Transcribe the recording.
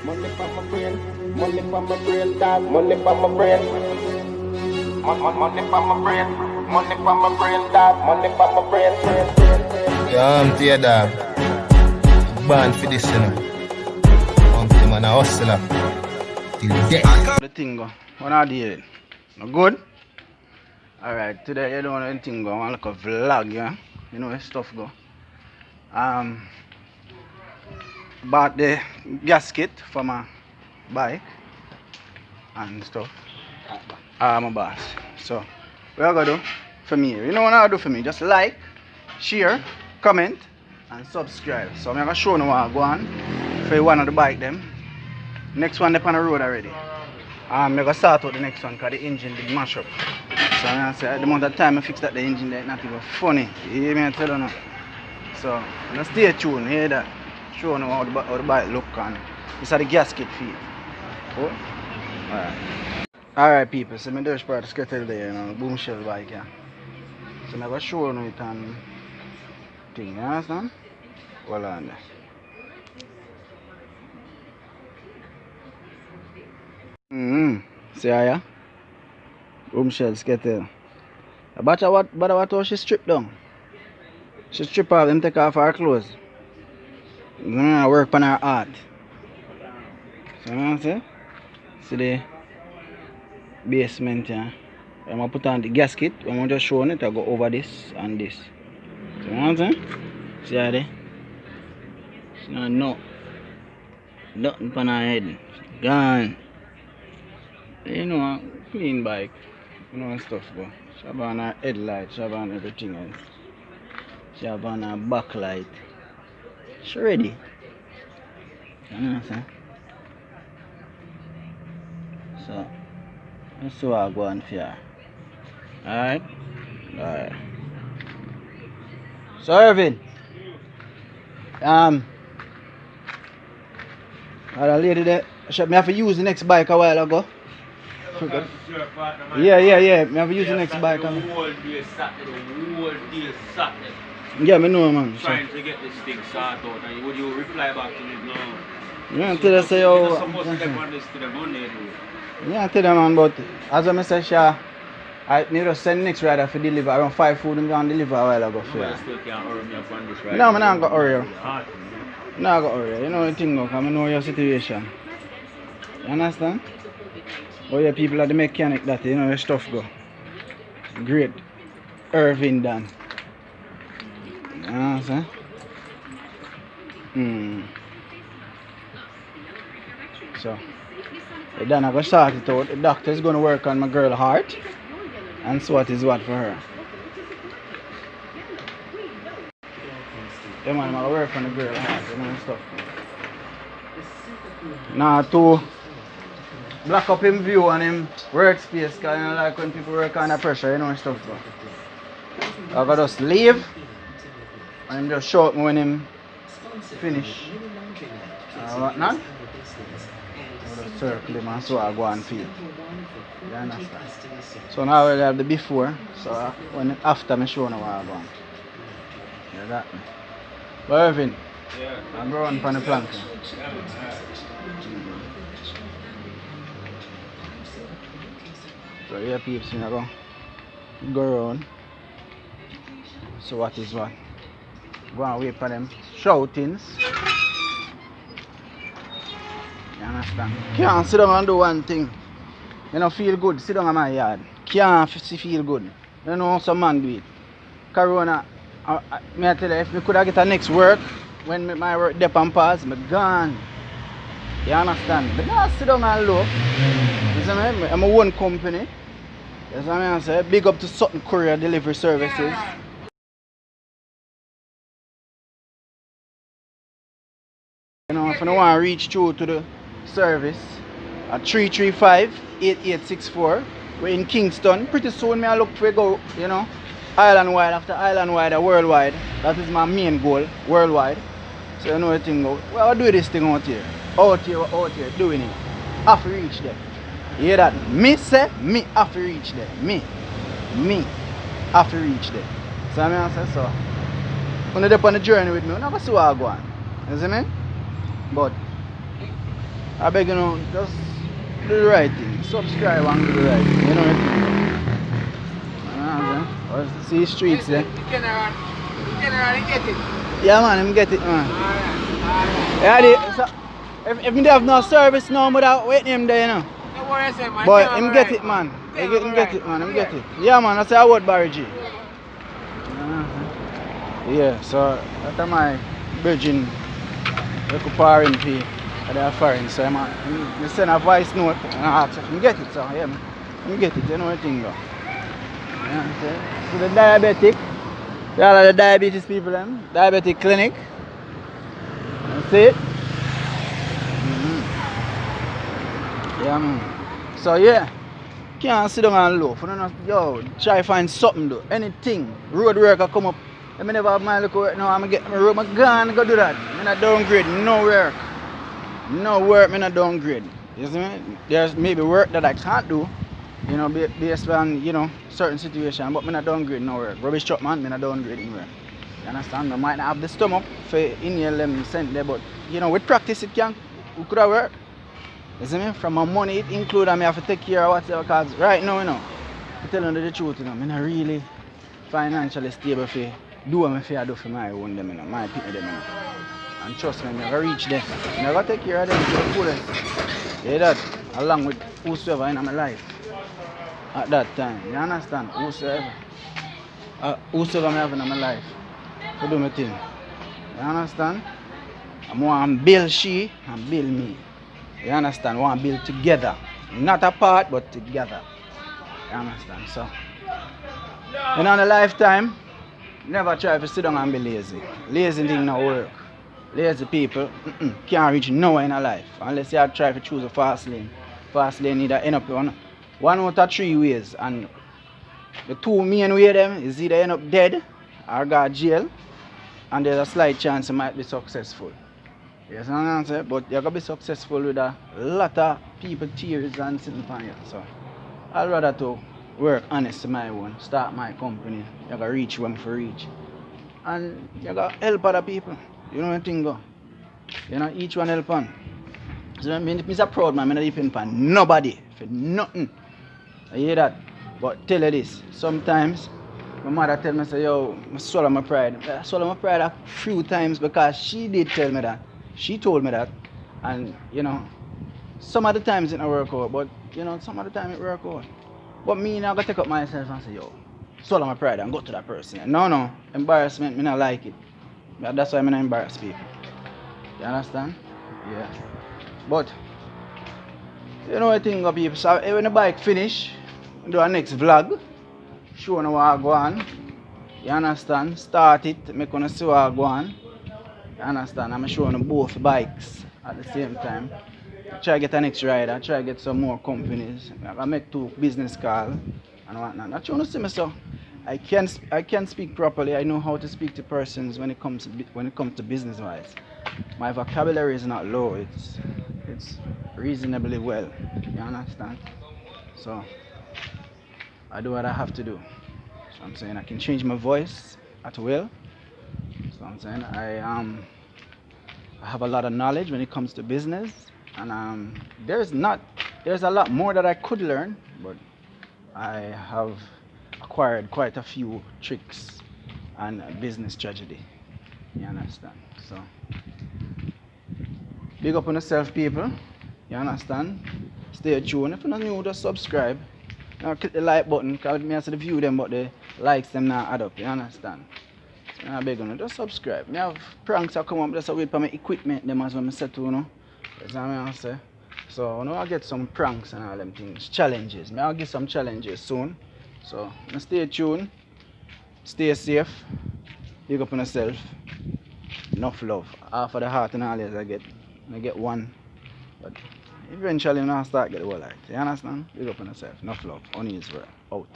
Money for my brain, money for my brain, dog. Money for my brain. Money for my brain, money for my brain, dog. Money for my brain. Yeah, I'm here, dog. Born for this, you know. Until man a hustler. Till death. The thing go. What are you doing? No good? Alright, today you don't know anything go. I want to look a vlog, yeah? You know where stuff go. Bought the gasket for my bike and stuff. My boss. So, what I gotta do for me? You know what I do for me? Just like, share, comment, and subscribe. So I'm gonna show you what I go on for one of the bike them. Next one up on the road already. I'm gonna start out the next one because the engine did mash up. So I'm gonna say the amount of time I fix that the engine that's not even funny. You hear me? I tell you now. So I'm gonna stay tuned, hear that. Show you how the bike look and this is the gasket feed. Oh? Alright people, so my Dutch part is getting there, you know, boom shell bike, yeah. So I'm gonna show you it and thing, you understand? Hold on there. See how ya? Boom shell skettle. But what she strip down? She strip off and take off her clothes. I work on her art. So you know what I'm saying? See the basement, yeah. I'm gonna put on the gasket. I'm gonna just show it. I go over this and this. So you know what I'm saying? See how there? No. Nothing on her head. Gone. You know, clean bike. You know stuff go. She have on her headlight, she have on everything else. She have on her backlight. She ready. You know what I'm saying? So let's see what I go on for her. Alright? Alright. So Irvin. A lady there, me have to use the next bike a while ago. Yeah. Me have to use the next bike. The whole day Saturday. Yeah, me know, man. Trying to get this thing sorted out, and would you reply back to me now? Yeah, until they say, oh. You're supposed to take on this to the Monday, dude. Yeah, I tell them, man, but as I say, Sha, I need to send next rider for deliver around 5 food and go and deliver a while ago. No, I still can't hurry me up on this ride. No, I'm not going to hurry you. Hard. I'm not going to hurry you. You know the thing, because I know your situation. You understand? Oh, yeah, people are the mechanic that, you know, your stuff go. Great. Irvin done. You know what I'm saying? So, then I go sort it out. The doctor is going to work on my girl's heart. And so what is what for her. Yeah, man, I'm going to work on the girl's heart, you know, and stuff. Now, to block up him view and him workspace, because you know, like when people work under pressure, you know, and stuff. I got just leave and him just show me when him finish. Whatnot. I just circle him and so I go and feel. You understand? So now we have the before, so when after me show now what I go on. You got me? But Irvin, Yeah. I'm going on the plank. So here peeps, you know, go around. So what is what? Go and wait for them shoutings. You understand? Can't sit down and do one thing. You know, feel good, sit down in my yard. Can't feel good. You know how some man do it. Corona, me I tell you, if me could have get a next work, when my work dep and pass, me gone. You understand? But now sit down and look. You see me? I'm a one company. You see what I say? Big up to Sutton Courier Delivery Services. You know, if you want to reach through to the service at 335-8864, we're in Kingston. Pretty soon me I look for go, you know, island wide after island wide or worldwide. That is my main goal, worldwide. So you know the thing go. Well, I do this thing out here, doing it. Have to reach there. You hear that? Me say, me have to reach there. Me have to reach there. So I say so. When you're on the journey with me, I'm not going to see what I go on. You see me? But I beg you know, just do the right thing. Subscribe and do the right thing. You know what I mean? See streets there. The general, he get it. Yeah man, him get it man. Alright. Yeah, so, if me have no service now, but waiting him there, you know. Don't worry, sir, man. But Tell him him get right, it, man. Tell Him him get right. it, man. Him get it. Yeah, man. That's how I would Barry G. Yeah, so that's my virgin. I could power him pay. They are foreign, so I send a voice note and I ask if him get it. So yeah, man. Him get it. You know what thing go. Yeah, so the diabetic. Yeah, the diabetes people, them. Diabetic clinic. That's it. Yeah, man. So yeah, can't sit down and loaf. You know, yo, try find something though. Anything. Road work I come up. I never have my look work now. I'm get my road. I'm gone. Go do that. I'm not downgrade. No work. No work. I'm not downgrade. You see me? There's maybe work that I can't do. You know, based on certain situation. But I'm not downgrade. No work. Rubbish truck man. I'm not downgrade anywhere. You understand? I might not have the stomach for inhale them scent there, but with practice it could have work. You see me? From my money it include I have to take care of whatever, because right now, to tell you the truth, I'm not really financially stable for do what I do for my own them, my people them. And trust me, I'm gonna reach them. I'm gonna take care of them to the fullest. Yeah, that along with whosoever in my life at that time. You understand? Whosoever I have in my life to do my thing. You understand? I want to build she and build me. You understand? Want to build together. Not apart, but together. You understand? So, in a lifetime, never try to sit down and be lazy. Lazy thing not work. Lazy people can't reach nowhere in a life unless you try to choose a fast lane. Fast lane either end up on one out of 3 ways, and the 2 main way them is either end up dead or go to jail, and there's a slight chance you might be successful. Yes, I'm saying, but you're gonna be successful with a lot of people tears and sitting upon you. So I'd rather to work honest to my own, start my company, you're gonna reach where I'm for reach. And you're gonna help other people. You know what thing go? Each one help on. So I'm a proud man, I'm not depend on nobody for nothing. I hear that. But tell you this, sometimes my mother tell me say, yo, I swallow my pride. I swallow my pride a few times because she did tell me that. She told me that. And some of the times it don't work out, but some of the time it work out. But me now I gotta take up myself and say, yo, swallow my pride and go to that person. No, embarrassment, me not like it. That's why I'm not embarrass people. You understand? Yeah. But I think of people. So when the bike finish, do a next vlog, show you what I go on. You understand? Start it, make you see what I go on. You understand? I'm showing both bikes at the same time. Try to get an next rider, try to get some more companies. I make 2 business calls and whatnot. That's you see me, so I can speak properly. I know how to speak to persons when it comes to business wise. My vocabulary is not low, it's reasonably well. You understand? So I do what I have to do. So I'm saying I can change my voice at will. So I'm saying I have a lot of knowledge when it comes to business, and there's a lot more that I could learn, but I have acquired quite a few tricks and business strategy. You understand? So big up on yourself, people. You understand? Stay tuned. If you're not new, just subscribe. Click the like button, because I see the view them, but the likes them not add up. You understand? So I beg you, just subscribe. I have pranks that come up, just wait for my equipment them as well I set to. That's what I say. So I get some pranks and all them things. Challenges. I'll get some challenges soon. So stay tuned. Stay safe. Big up on yourself. Enough love. Half of the heart and all this I get one. But eventually I'll start get the whole light. You understand? Big up on yourself. Enough love. Only Israel. Out.